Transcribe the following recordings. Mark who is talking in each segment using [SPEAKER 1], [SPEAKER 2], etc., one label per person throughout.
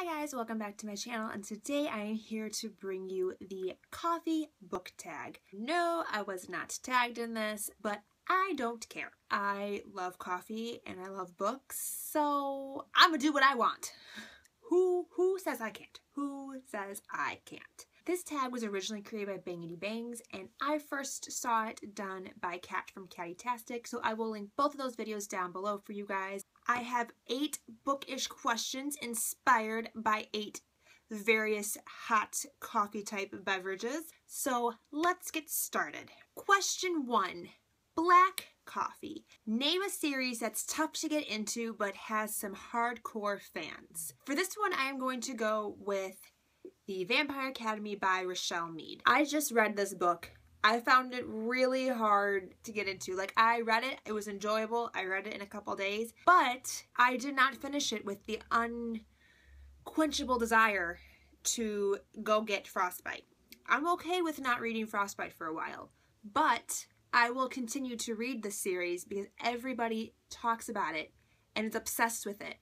[SPEAKER 1] Hi guys, welcome back to my channel, and today I am here to bring you the coffee book tag. No, I was not tagged in this, but I don't care. I love coffee and I love books, so I'm gonna do what I want. Who says I can't? Who says I can't? This tag was originally created by Bangity Bangs, and I first saw it done by Kat from Catty-tastic, so I will link both of those videos down below for you guys. I have 8 bookish questions inspired by 8 various hot coffee type beverages. So let's get started. Question 1, black coffee. Name a series that's tough to get into but has some hardcore fans. For this one, I am going to go with The Vampire Academy by Rochelle Mead. I just read this book. I found it really hard to get into. Like, I read it, it was enjoyable, I read it in a couple days, but I did not finish it with the unquenchable desire to go get Frostbite. I'm okay with not reading Frostbite for a while, but I will continue to read this series because everybody talks about it and is obsessed with it.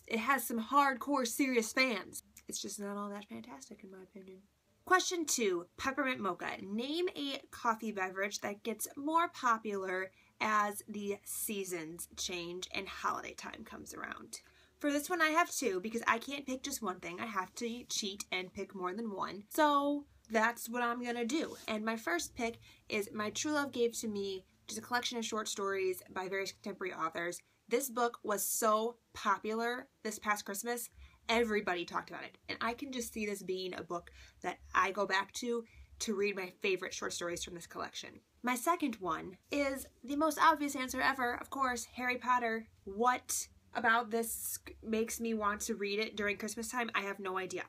[SPEAKER 1] It has some hardcore serious fans. It's just not all that fantastic in my opinion. Question 2, Peppermint Mocha. Name a coffee beverage that gets more popular as the seasons change and holiday time comes around. For this one I have 2 because I can't pick just one thing. I have to cheat and pick more than one. So that's what I'm gonna do. And my first pick is My True Love Gave to Me, which is a collection of short stories by various contemporary authors. This book was so popular this past Christmas. Everybody talked about it, and I can just see this being a book that I go back to read my favorite short stories from this collection. My second one is the most obvious answer ever, of course, Harry Potter. What about this makes me want to read it during Christmas time? I have no idea.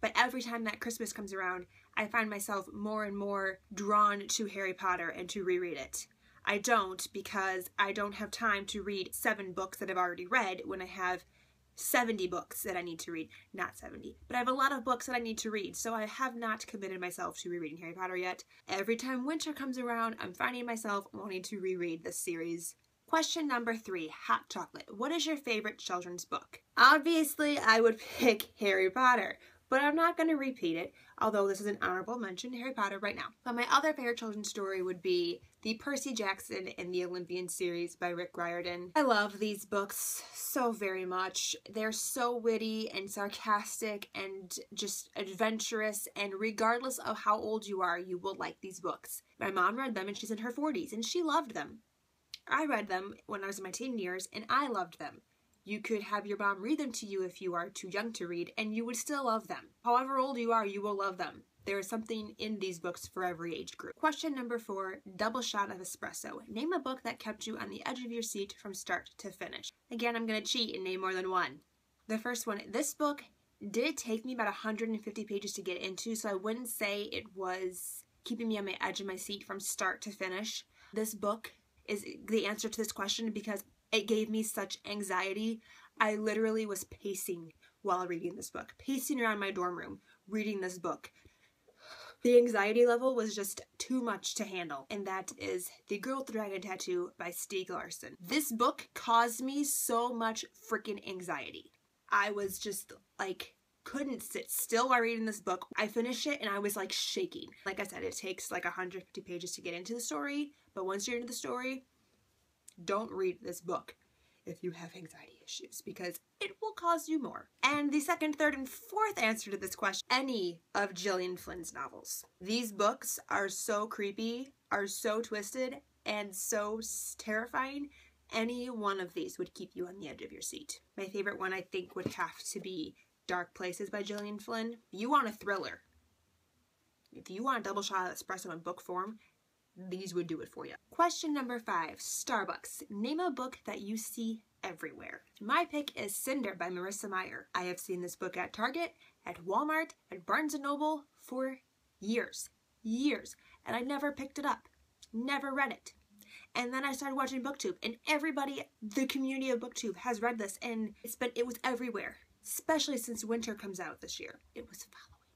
[SPEAKER 1] But every time that Christmas comes around, I find myself more and more drawn to Harry Potter and to reread it. I don't, because I don't have time to read 7 books that I've already read when I have 70 books that I need to read. Not 70, but I have a lot of books that I need to read, so I have not committed myself to rereading Harry Potter yet. Every time winter comes around, I'm finding myself wanting to reread this series. Question number 3, hot chocolate. What is your favorite children's book? Obviously, I would pick Harry Potter, but I'm not going to repeat it, although this is an honorable mention, Harry Potter right now. But my other favorite children's story would be the Percy Jackson and the Olympian series by Rick Riordan. I love these books so very much. They're so witty and sarcastic and just adventurous, and regardless of how old you are, you will like these books. My mom read them and she's in her 40s and she loved them. I read them when I was in my teen years and I loved them. You could have your mom read them to you if you are too young to read, and you would still love them. However old you are, you will love them. There is something in these books for every age group. Question number 4, double shot of espresso. Name a book that kept you on the edge of your seat from start to finish. Again, I'm going to cheat and name more than one. The first one, this book did take me about 150 pages to get into, so I wouldn't say it was keeping me on my edge of my seat from start to finish. This book is the answer to this question because it gave me such anxiety. I literally was pacing while reading this book. Pacing around my dorm room, reading this book. The anxiety level was just too much to handle. And that is The Girl with the Dragon Tattoo by Stieg Larsson. This book caused me so much freaking anxiety. I was just like, couldn't sit still while reading this book. I finished it and I was like shaking. Like I said, it takes like 150 pages to get into the story. But once you're into the story, don't read this book if you have anxiety issues because it will cause you more. And the second, third, and fourth answer to this question, any of Gillian Flynn's novels. These books are so creepy, are so twisted, and so terrifying. Any one of these would keep you on the edge of your seat. My favorite one I think would have to be Dark Places by Gillian Flynn. If you want a thriller, if you want a double shot of espresso in book form, these would do it for you. Question number 5, Starbucks. Name a book that you see everywhere. My pick is Cinder by Marissa Meyer. I have seen this book at Target, at Walmart, at Barnes & Noble for years, and I never picked it up, never read it. And then I started watching BookTube, and everybody, the community of BookTube has read this, and it was everywhere, especially since winter comes out this year. It was following me.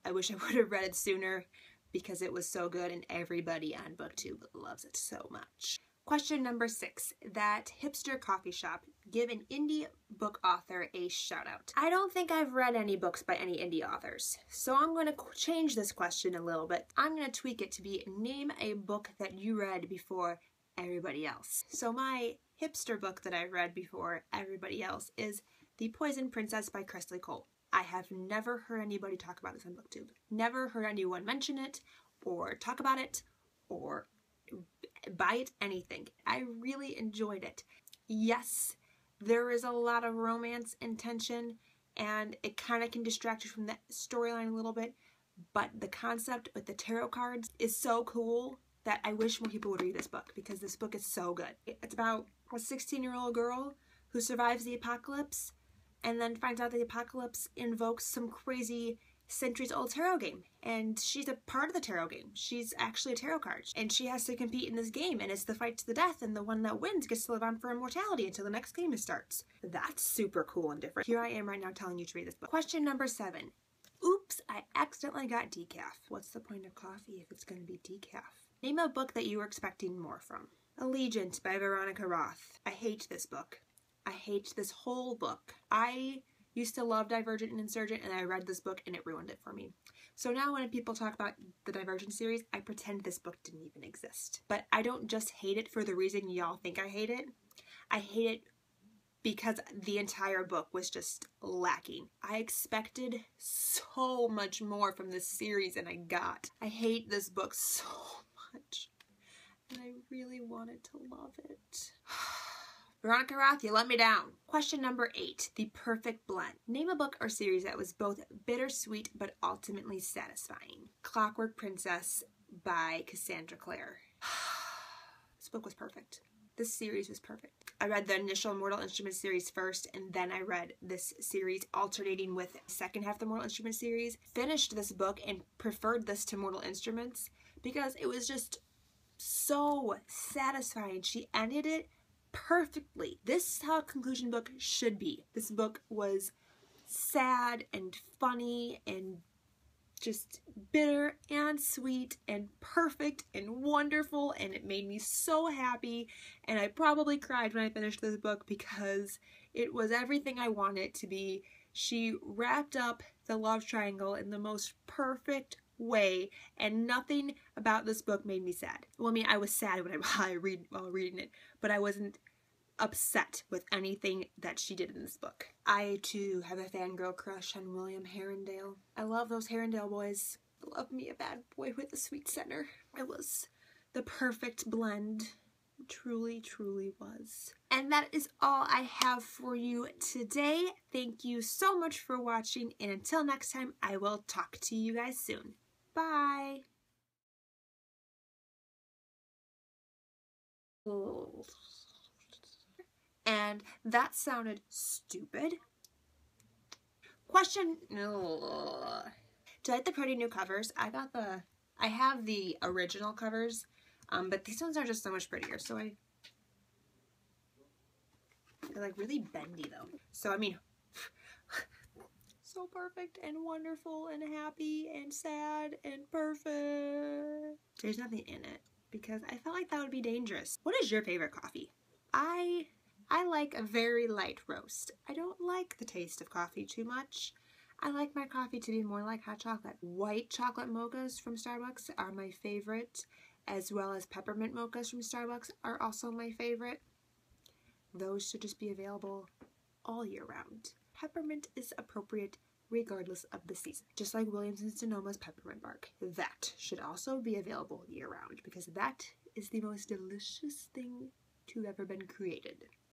[SPEAKER 1] I wish I would have read it sooner, because it was so good and everybody on BookTube loves it so much. Question number 6. That hipster coffee shop. Give an indie book author a shout out. I don't think I've read any books by any indie authors, so I'm going to change this question a little bit. I'm going to tweak it to be name a book that you read before everybody else. So my hipster book that I read before everybody else is The Poison Princess by Crystal Cole. I have never heard anybody talk about this on BookTube. Never heard anyone mention it or talk about it or buy it, anything. I really enjoyed it. Yes, there is a lot of romance and tension, and it kind of can distract you from the storyline a little bit, but the concept with the tarot cards is so cool that I wish more people would read this book, because this book is so good. It's about a 16-year-old girl who survives the apocalypse and then finds out the apocalypse invokes some crazy centuries-old tarot game, and she's a part of the tarot game. She's actually a tarot card, and she has to compete in this game, and it's the fight to the death, and the one that wins gets to live on for immortality until the next game starts. That's super cool and different. Here I am right now telling you to read this book. Question number 7. Oops, I accidentally got decaf. What's the point of coffee if it's going to be decaf? Name a book that you were expecting more from. Allegiant by Veronica Roth. I hate this book. I hate this whole book. I used to love Divergent and Insurgent, and I read this book and it ruined it for me. So now when people talk about the Divergent series, I pretend this book didn't even exist. But I don't just hate it for the reason y'all think I hate it. I hate it because the entire book was just lacking. I expected so much more from this series than I got. I hate this book so much, and I really wanted to love it. Veronica Roth, you let me down. Question number 8, the perfect blend. Name a book or series that was both bittersweet but ultimately satisfying. Clockwork Princess by Cassandra Clare. This book was perfect. This series was perfect. I read the initial Mortal Instruments series first, and then I read this series alternating with the second half of the Mortal Instruments series. Finished this book and preferred this to Mortal Instruments because it was just so satisfying. She ended it perfectly. This is how a conclusion book should be. This book was sad and funny and just bitter and sweet and perfect and wonderful, and it made me so happy, and I probably cried when I finished this book because it was everything I wanted it to be. She wrapped up the love triangle in the most perfect way, and nothing about this book made me sad. Well, I mean, I was sad while reading it, but I wasn't upset with anything that she did in this book. I too have a fangirl crush on William Herondale. I love those Herondale boys. I love me a bad boy with a sweet center. It was the perfect blend. It truly, truly was. And that is all I have for you today. Thank you so much for watching, and until next time, I will talk to you guys soon. Bye! And that sounded stupid. Question. Do you like the pretty new covers? I have the original covers, but these ones are just so much prettier. So they're like really bendy though. So I mean, so perfect and wonderful and happy and sad and perfect. There's nothing in it because I felt like that would be dangerous. What is your favorite coffee? I like a very light roast. I don't like the taste of coffee too much. I like my coffee to be more like hot chocolate. White chocolate mochas from Starbucks are my favorite, as well as peppermint mochas from Starbucks are also my favorite. Those should just be available all year round. Peppermint is appropriate regardless of the season. Just like Williams and Sonoma's peppermint bark. That should also be available year round because that is the most delicious thing to ever been created.